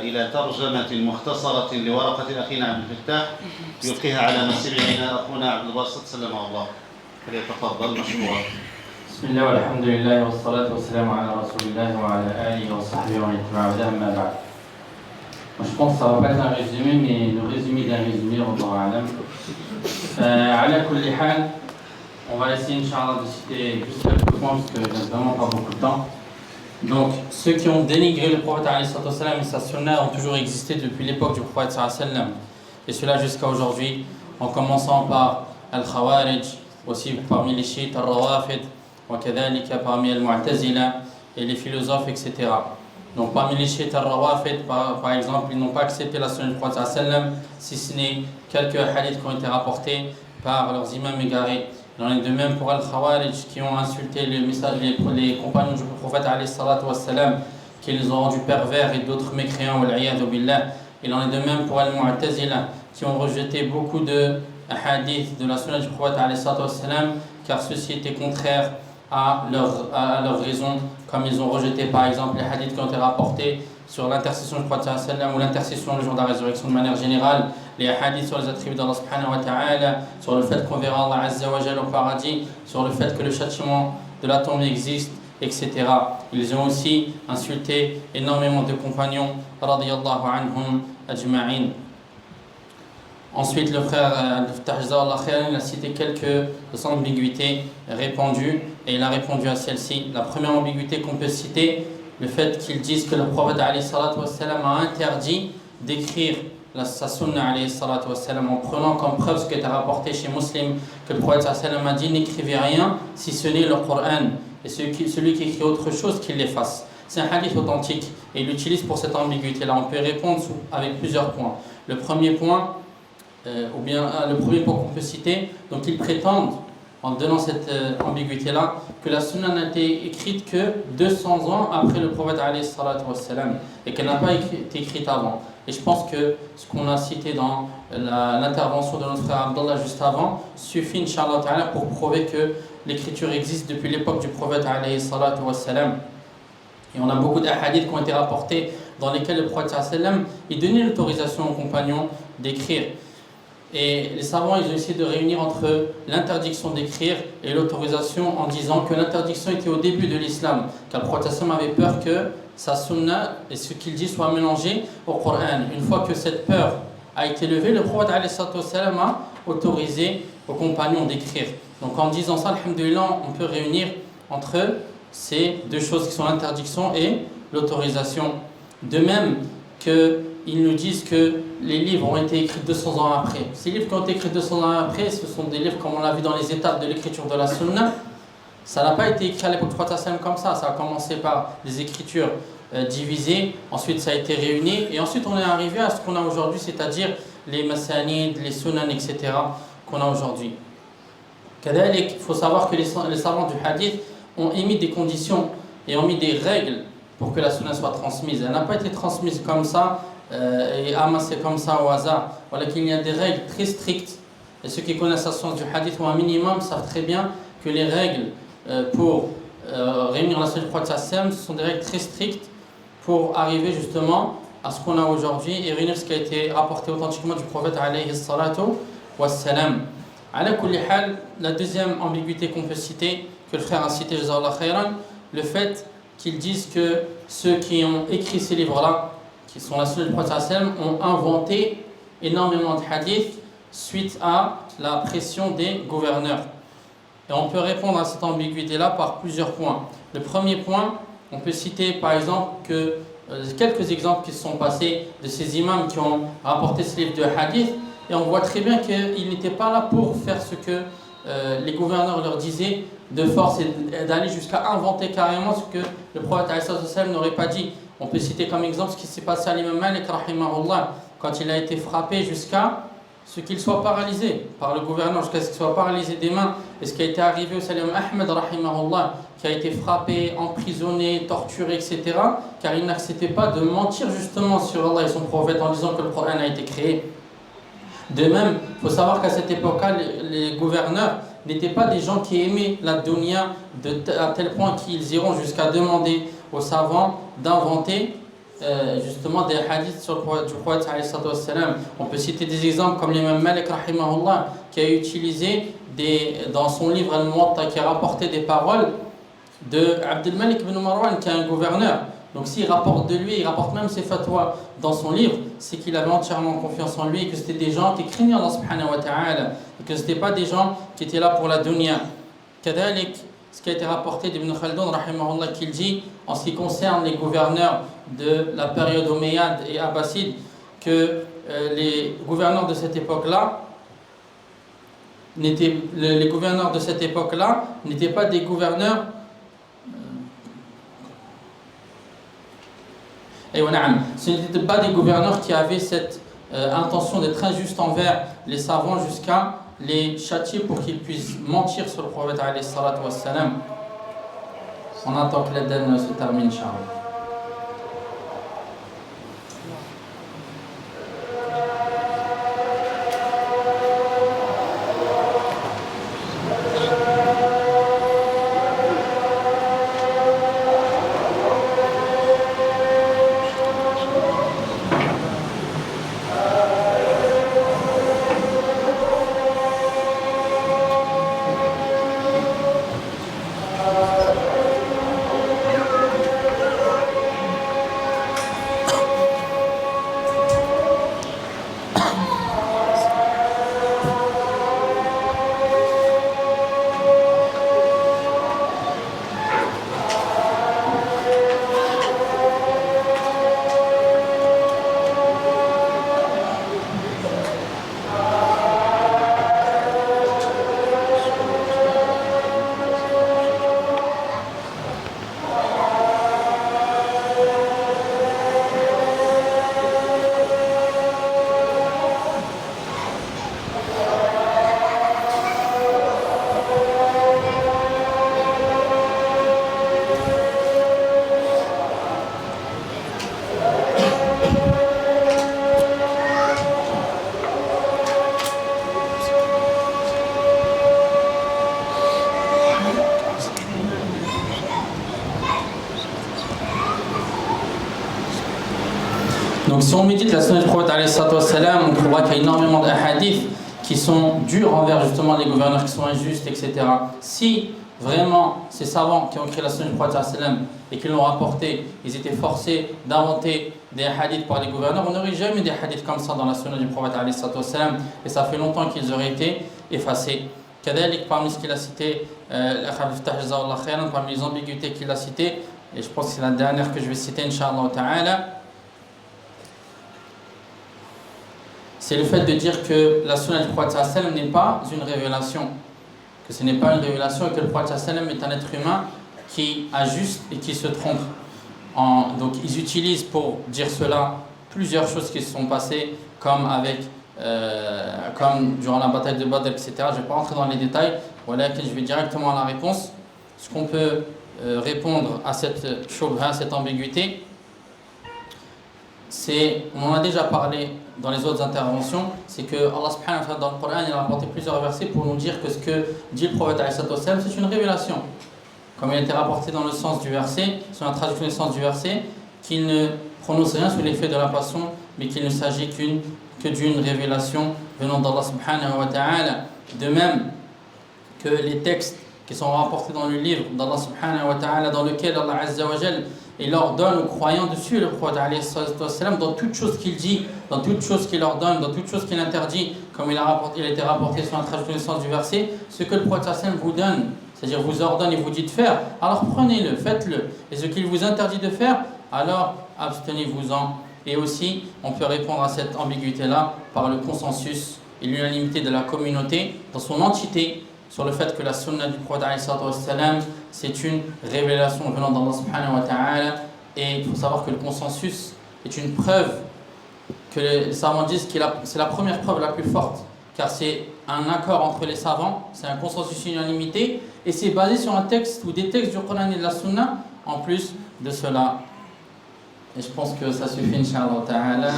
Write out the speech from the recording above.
إلى ترجمة مختصرة لورقة أخينا عبد الفتاح يلقيها على مسيرنا أخونا عبد الباسط سلمه الله، فليتفضل مشكورا. بسم الله والحمد لله والصلاة والسلام على رسول الله وعلى آله وصحبه ومن تبعه أما بعد. Moi, je pense que ça va pas être un résumé, mais le résumé d'un résumé, Wallahu a'lam. Ala kulli hal, on va essayer, Inch'Allah, de citer juste quelques points, parce que j'ai vraiment pas beaucoup de temps. Donc, ceux qui ont dénigré le prophète et sa sunna ont toujours existé depuis l'époque du prophète et cela jusqu'à aujourd'hui, en commençant par Al-Khawarij, aussi parmi les chiites, Al-Rawafid, وكذلك parmi Al-Mu'tazila et les philosophes, etc. Donc parmi les chiites Al-Rawafid, par exemple, ils n'ont pas accepté la sunna du prophète si ce n'est quelques hadiths qui ont été rapportés par leurs imams égarés. Il en est de même pour Al-Khawarij qui ont insulté les compagnons du prophète qui les ont rendus pervers et d'autres mécréants. Il en est de même pour Al-Mu'tazila qui ont rejeté beaucoup de hadiths de la sunna du prophète car ceux-ci étaient contraires à leur raison, comme ils ont rejeté par exemple les hadiths qui ont été rapportés sur l'intercession du prophète ou l'intercession le jour de la résurrection de manière générale, les hadiths sur les attributs d'Allah subhanahu wa ta'ala, sur le fait qu'on verra Allah azza wa jalla au paradis, sur le fait que le châtiment de la tombe existe, etc. Ils ont aussi insulté énormément de compagnons radiyallahu anhum ajma'in. Ensuite, le frère il a cité quelques ambiguïtés répandues et il a répondu à celle-ci. La première ambiguïté qu'on peut citer, le fait qu'ils disent que le prophète a interdit d'écrire sa sunna en prenant comme preuve ce qui était rapporté chez Muslim, que le prophète a dit n'écrivez rien si ce n'est le Coran, et celui qui écrit autre chose qu'il l'efface. C'est un hadith authentique et il l'utilise pour cette ambiguïté-là. On peut répondre avec plusieurs points. Le premier point qu'on peut citer, donc ils prétendent, en donnant cette ambiguïté-là, que la sunna n'a été écrite que 200 ans après le prophète et qu'elle n'a pas été écrite avant. Et je pense que ce qu'on a cité dans l'intervention de notre frère Abdallah juste avant suffit, Inch'Allah ta'ala, pour prouver que l'écriture existe depuis l'époque du prophète et on a beaucoup d'ahadiths qui ont été rapportés dans lesquels le prophète il donnait l'autorisation aux compagnons d'écrire. Et les savants, ils ont essayé de réunir entre l'interdiction d'écrire et l'autorisation en disant que l'interdiction était au début de l'islam, car le prophète avait peur que sa sunna et ce qu'il dit soit mélangé au Coran. Une fois que cette peur a été levée, le prophète a autorisé aux compagnons d'écrire. Donc en disant ça, alhamdoulilah, on peut réunir entre ces deux choses qui sont l'interdiction et l'autorisation. De même qu'ils nous disent que les livres ont été écrits 200 ans après. Ces livres qui ont été écrits 200 ans après, ce sont des livres comme on l'a vu dans les étapes de l'écriture de la sunna. Ça n'a pas été écrit à l'époque du prophète comme ça. Ça a commencé par des écritures divisées, ensuite ça a été réuni, et ensuite on est arrivé à ce qu'on a aujourd'hui, c'est-à-dire les masanid, les sunan, etc. qu'on a aujourd'hui. Il faut savoir que les savants du hadith ont émis des conditions et ont mis des règles pour que la sunna soit transmise. Elle n'a pas été transmise comme ça et amassée comme ça au hasard. Voilà qu'il y a des règles très strictes. Et ceux qui connaissent la science du hadith ou un minimum savent très bien que les règles pour réunir la sunna du prophète ce sont des règles très strictes pour arriver justement à ce qu'on a aujourd'hui et réunir ce qui a été rapporté authentiquement du prophète alayhi salatu wassalam. Ala kulli hal, la deuxième ambiguïté qu'on peut citer, que le frère a cité, le fait qu'ils disent que ceux qui ont écrit ces livres-là, qui sont la sunna du prophète ont inventé énormément de hadiths suite à la pression des gouverneurs. Et on peut répondre à cette ambiguïté-là par plusieurs points. Le premier point, on peut citer par exemple que quelques exemples qui se sont passés de ces imams qui ont rapporté ce livre de hadith, et on voit très bien qu'ils n'étaient pas là pour faire ce que les gouverneurs leur disaient de force et d'aller jusqu'à inventer carrément ce que le prophète n'aurait pas dit. On peut citer comme exemple ce qui s'est passé à l'imam Malik rahimahullah quand il a été frappé jusqu'à ce qu'il soit paralysé par le gouverneur, jusqu'à ce qu'il soit paralysé des mains, et ce qui a été arrivé au Salim Ahmed rahimahullah, qui a été frappé, emprisonné, torturé, etc., car il n'acceptait pas de mentir justement sur Allah et son prophète en disant que le Coran a été créé. De même, il faut savoir qu'à cette époque-là, les gouverneurs n'étaient pas des gens qui aimaient la dunya à tel point qu'ils iront jusqu'à demander aux savants d'inventer justement des hadiths sur du prophète. On peut citer des exemples comme l'imam Malik rahimahullah, qui a utilisé dans son livre Al-Muwatta, qui a rapporté des paroles de Abdul Malik ibn Marwan, qui est un gouverneur. Donc s'il rapporte de lui, il rapporte même ses fatwas dans son livre, c'est qu'il avait entièrement confiance en lui et que c'était des gens qui craignaient Allah subhanahu wa ta'ala et que ce n'étaient pas des gens qui étaient là pour la dunya. Kadalik, ce qui a été rapporté d'Ibn Khaldun rahimahullah, qu'il dit en ce qui concerne les gouverneurs de la période omeyyade et abbasside, que les gouverneurs de cette époque-là n'étaient pas des gouverneurs. Et ce n'étaient pas des gouverneurs qui avaient cette intention d'être injustes envers les savants jusqu'à les châtier pour qu'ils puissent mentir sur le prophète alayhi salatu wassalam. On attend que l'Aden se termine, Inch'Allah. Donc si on médite la sunna du prophète alayhi salatu wassalam, on trouvera qu'il y a énormément d'ahadiths qui sont durs envers justement les gouverneurs qui sont injustes, etc. Si vraiment ces savants qui ont créé la sunna du prophète alayhi salatu wassalam et qui l'ont rapporté, ils étaient forcés d'inventer des hadiths par les gouverneurs, on n'aurait jamais des hadiths comme ça dans la sunna du prophète alayhi salatu wassalam, et ça fait longtemps qu'ils auraient été effacés. Kadalik, parmi ce qu'il a cité, parmi les ambiguïtés qu'il a citées, et je pense que c'est la dernière que je vais citer, Inch'Allah ta'ala, c'est le fait de dire que la sunna du prophète sallam n'est pas une révélation, que ce n'est pas une révélation et que le prophète sallam est un être humain qui ajuste et qui se trompe. Donc ils utilisent pour dire cela plusieurs choses qui se sont passées, comme durant la bataille de Badr, etc. Je ne vais pas rentrer dans les détails, voilà, je vais directement à la réponse. Ce qu'on peut répondre à cette shubha, cette ambiguïté, on en a déjà parlé dans les autres interventions, c'est que Allah subhanahu wa ta'ala dans le Coran, il a rapporté plusieurs versets pour nous dire que ce que dit le prophète alayhi sallam, c'est une révélation. Comme il a été rapporté dans le sens du verset, sur la traduction du sens du verset, qu'il ne prononce rien sous l'effet de la passion, mais qu'il ne s'agit que d'une révélation venant d'Allah subhanahu wa ta'ala. De même que les textes qui sont rapportés dans le livre d'Allah subhanahu wa ta'ala, dans lequel Allah azza wa jal il ordonne aux croyants de suivre le prophète alayhi sallam dans toute chose qu'il dit, dans toute chose qu'il ordonne, dans toute chose qu'il interdit, comme il a été rapporté sur la traduction du sens du verset, ce que le prophète sallam vous donne, c'est-à-dire vous ordonne et vous dit de faire, alors prenez-le, faites-le. Et ce qu'il vous interdit de faire, alors abstenez-vous-en. Et aussi, on peut répondre à cette ambiguïté-là par le consensus et l'unanimité de la communauté dans son entité, sur le fait que la sunna du prophète alayhi sallam, c'est une révélation venant d'Allah subhanahu wa ta'ala, et il faut savoir que le consensus est une preuve que les savants disent que c'est la première preuve la plus forte, car c'est un accord entre les savants, c'est un consensus, une unanimité, et c'est basé sur un texte ou des textes du Coran et de la sunna en plus de cela. Et je pense que ça suffit, Inch'Allah ta'ala.